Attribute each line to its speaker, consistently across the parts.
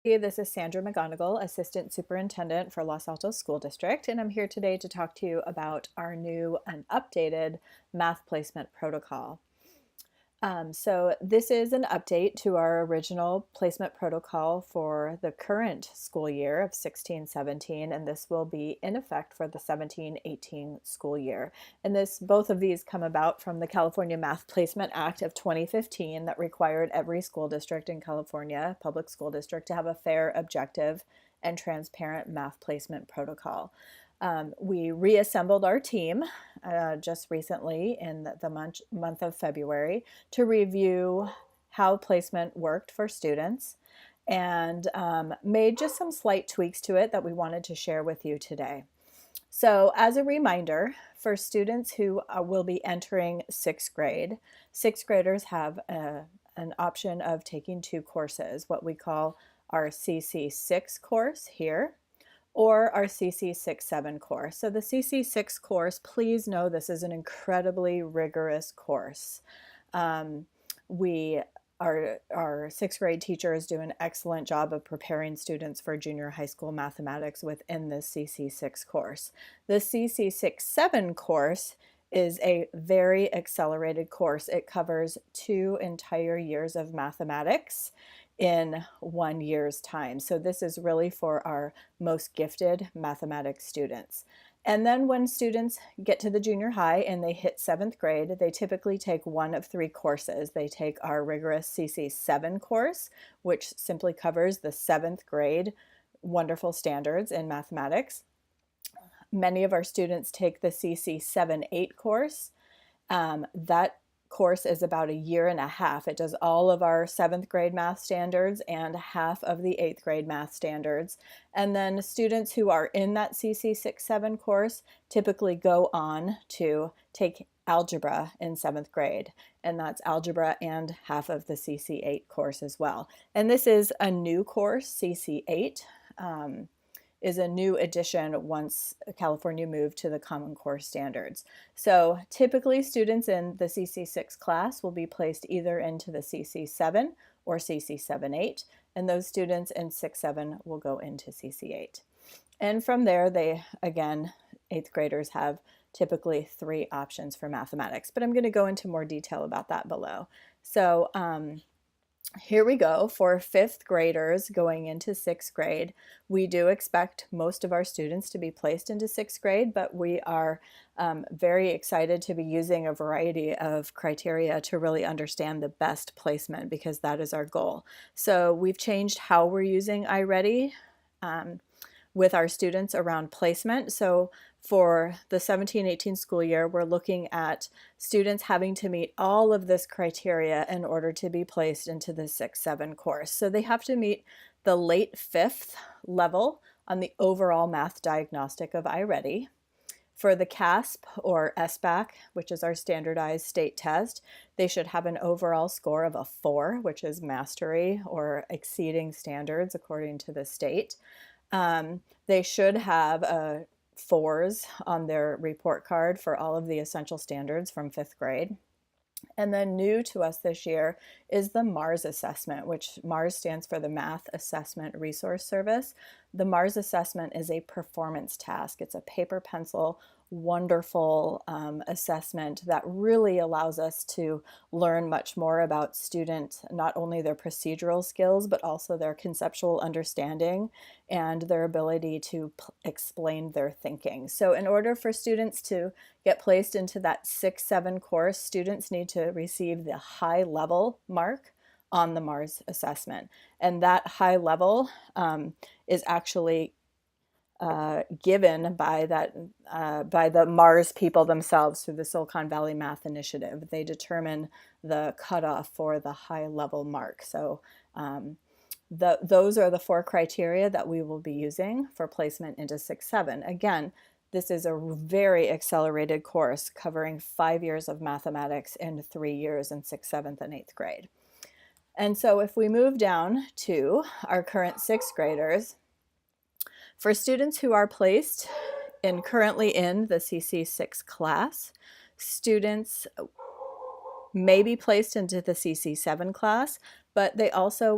Speaker 1: This is Sandra McGonigal, Assistant Superintendent for Los Altos School District, and I'm here today to talk to you about our new and updated math placement protocol. So this is an update to our original placement protocol for the current school year of 16-17, and this will be in effect for the 17-18 school year. And both of these come about from the California Math Placement Act of 2015 that required every school district in California, public school district, to have a fair, objective, and transparent math placement protocol. We reassembled our team just recently in the month of February to review how placement worked for students and made just some slight tweaks to it that we wanted to share with you today. So as a reminder, for students who will be entering sixth grade, sixth graders have an option of taking two courses, what we call our CC6 course here, or our CC6-7 course. So the CC6 course, please know this is an incredibly rigorous course. Our sixth grade teachers do an excellent job of preparing students for junior high school mathematics within the CC6 course. The CC6-7 course is a very accelerated course. It covers 2 entire years of mathematics in 1 year's time. So this is really for our most gifted mathematics students. And then when students get to the junior high and they hit 7th grade, they typically take one of 3 courses. They take our rigorous CC7 course, which simply covers the 7th grade wonderful standards in mathematics. Many of our students take the CC7-8 course. That course is about 1.5 years. It does all of our 7th grade math standards and half of the 8th grade math standards. And then students who are in that CC6-7 course typically go on to take algebra in 7th grade, and that's algebra and half of the CC8 course as well. And this is a new course. CC8 is a new addition once California moved to the Common Core standards. So typically students in the CC6 class will be placed either into the CC7 or CC7-8, and those students in 6-7 will go into CC8. And from there, again, 8th graders have typically 3 options for mathematics, but I'm going to go into more detail about that below. So here we go. For 5th graders going into 6th grade, we do expect most of our students to be placed into 6th grade, but we are very excited to be using a variety of criteria to really understand the best placement, because that is our goal. So we've changed how we're using iReady with our students around placement. So for the 17-18 school year, we're looking at students having to meet all of this criteria in order to be placed into the 6-7 course. So they have to meet the late 5th level on the overall math diagnostic of iReady. For the CASP or SBAC, which is our standardized state test, they should have an overall score of a 4, which is mastery or exceeding standards according to the state. They should have 4s on their report card for all of the essential standards from 5th grade. And then new to us this year is the MARS assessment, which MARS stands for the Math Assessment Resource Service. The MARS assessment is a performance task. It's a paper pencil, wonderful assessment that really allows us to learn much more about students, not only their procedural skills, but also their conceptual understanding and their ability to explain their thinking. So in order for students to get placed into that 6-7 course, students need to receive the high level mark on the MARS assessment. And that high level is actually given by the MARS people themselves through the Silicon Valley Math Initiative. They determine the cutoff for the high level mark. So those are the 4 criteria that we will be using for placement into 6-7. Again, this is a very accelerated course covering 5 years of mathematics in 3 years in 6th, 7th, and 8th grade. And so if we move down to our current 6th graders, for students who are placed currently in the CC6 class, students may be placed into the CC7 class, But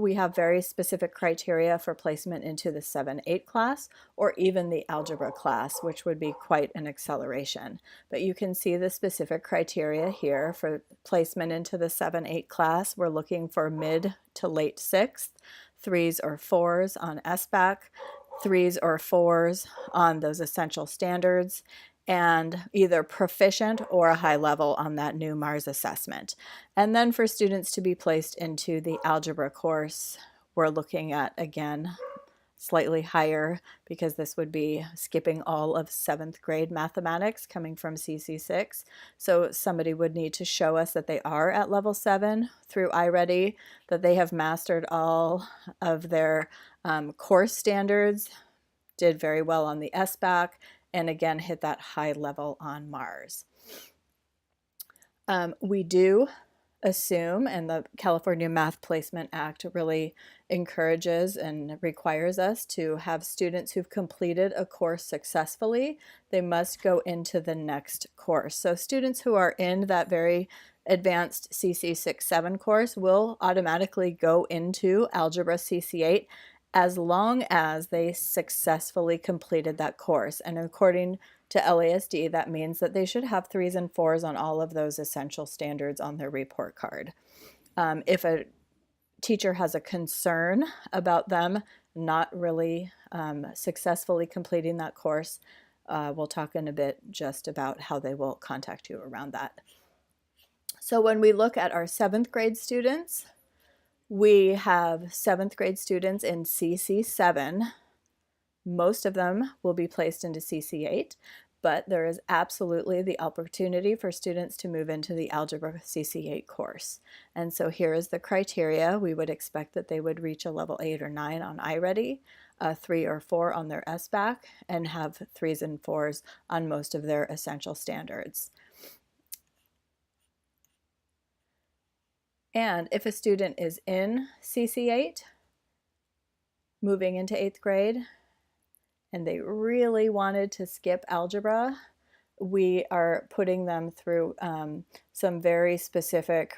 Speaker 1: we have very specific criteria for placement into the 7-8 class or even the algebra class, which would be quite an acceleration. But you can see the specific criteria here for placement into the 7-8 class. We're looking for mid to late 6th, 3s or 4s on SBAC, 3s or 4s on those essential standards, and either proficient or a high level on that new Mars assessment. And then for students to be placed into the algebra course, we're looking at, again, slightly higher, because this would be skipping all of 7th grade mathematics coming from CC6. So somebody would need to show us that they are at level 7 through iReady, that they have mastered all of their course standards, did very well on the SBAC, and again hit that high level on Mars. We do assume, and the California Math Placement Act really encourages and requires us to have students who've completed a course successfully. They must go into the next course. So students who are in that very advanced CC 6-7 course will automatically go into Algebra CC8 as long as they successfully completed that course. And according to LASD, that means that they should have 3s and 4s on all of those essential standards on their report card. If a teacher has a concern about them not really successfully completing that course, we'll talk in a bit just about how they will contact you around that. So when we look at our 7th grade students, we have 7th grade students in CC7. Most of them will be placed into CC8, but there is absolutely the opportunity for students to move into the Algebra CC8 course. And so here is the criteria. We would expect that they would reach a level 8 or 9 on iReady, a 3 or 4 on their SBAC, and have 3s and 4s on most of their essential standards. And if a student is in CC8, moving into 8th grade, and they really wanted to skip algebra, we are putting them through some very specific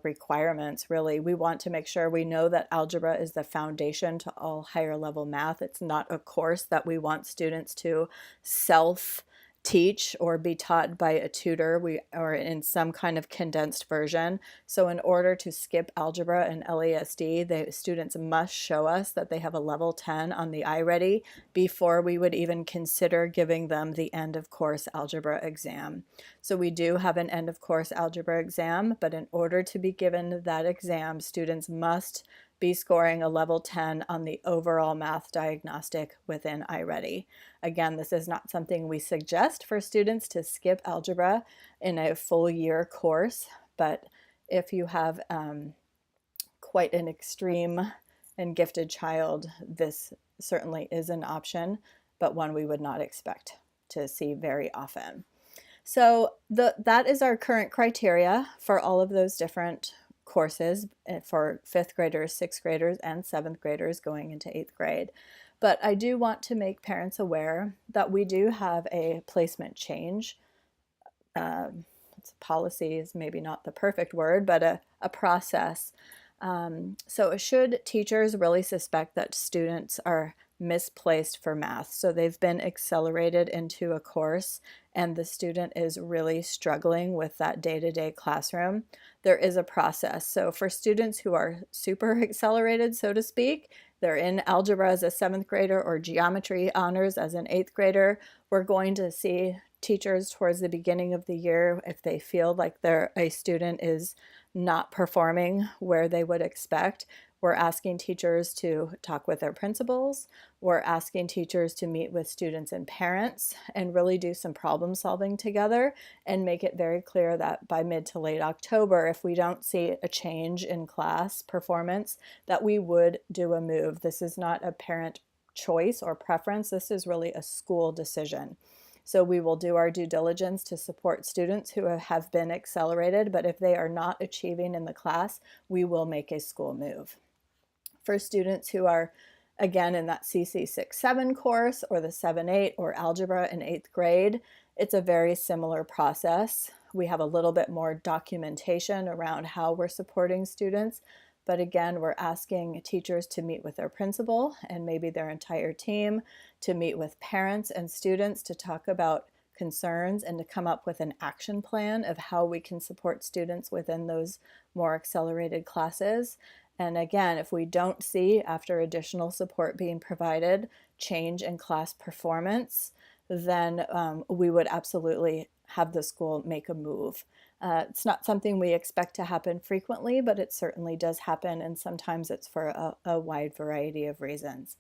Speaker 1: requirements, really. We want to make sure we know that algebra is the foundation to all higher level math. It's not a course that we want students to self-teach or be taught by a tutor or in some kind of condensed version. So in order to skip algebra and LASD, the students must show us that they have a level 10 on the iReady before we would even consider giving them the end of course algebra exam. So we do have an end of course algebra exam, but in order to be given that exam, students must be scoring a level 10 on the overall math diagnostic within iReady. Again, this is not something we suggest for students to skip algebra in a full year course, but if you have quite an extreme and gifted child, this certainly is an option, but one we would not expect to see very often. So that is our current criteria for all of those different courses for 5th graders, 6th graders, and 7th graders going into 8th grade. But I do want to make parents aware that we do have a placement change. Policy is maybe not the perfect word, but a process. So should teachers really suspect that students are misplaced for math, so they've been accelerated into a course and the student is really struggling with that day-to-day classroom, there is a process. So for students who are super accelerated, so to speak, they're in algebra as a 7th grader or geometry honors as an 8th grader, we're going to see teachers towards the beginning of the year, if they feel like a student is not performing where they would expect, we're asking teachers to talk with their principals. We're asking teachers to meet with students and parents and really do some problem solving together and make it very clear that by mid to late October, if we don't see a change in class performance, that we would do a move. This is not a parent choice or preference. This is really a school decision. So we will do our due diligence to support students who have been accelerated, but if they are not achieving in the class, we will make a school move. For students who are, again, in that CC 6-7 course or the 7-8 or algebra in 8th grade, it's a very similar process. We have a little bit more documentation around how we're supporting students, But again, we're asking teachers to meet with their principal and maybe their entire team, to meet with parents and students to talk about concerns and to come up with an action plan of how we can support students within those more accelerated classes. And again, if we don't see, after additional support being provided, change in class performance, then we would absolutely have the school make a move. It's not something we expect to happen frequently, but it certainly does happen, and sometimes it's for a wide variety of reasons.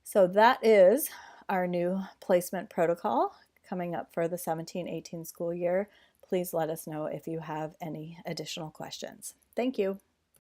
Speaker 1: So that is our new placement protocol coming up for the 17-18 school year. Please let us know if you have any additional questions. Thank you.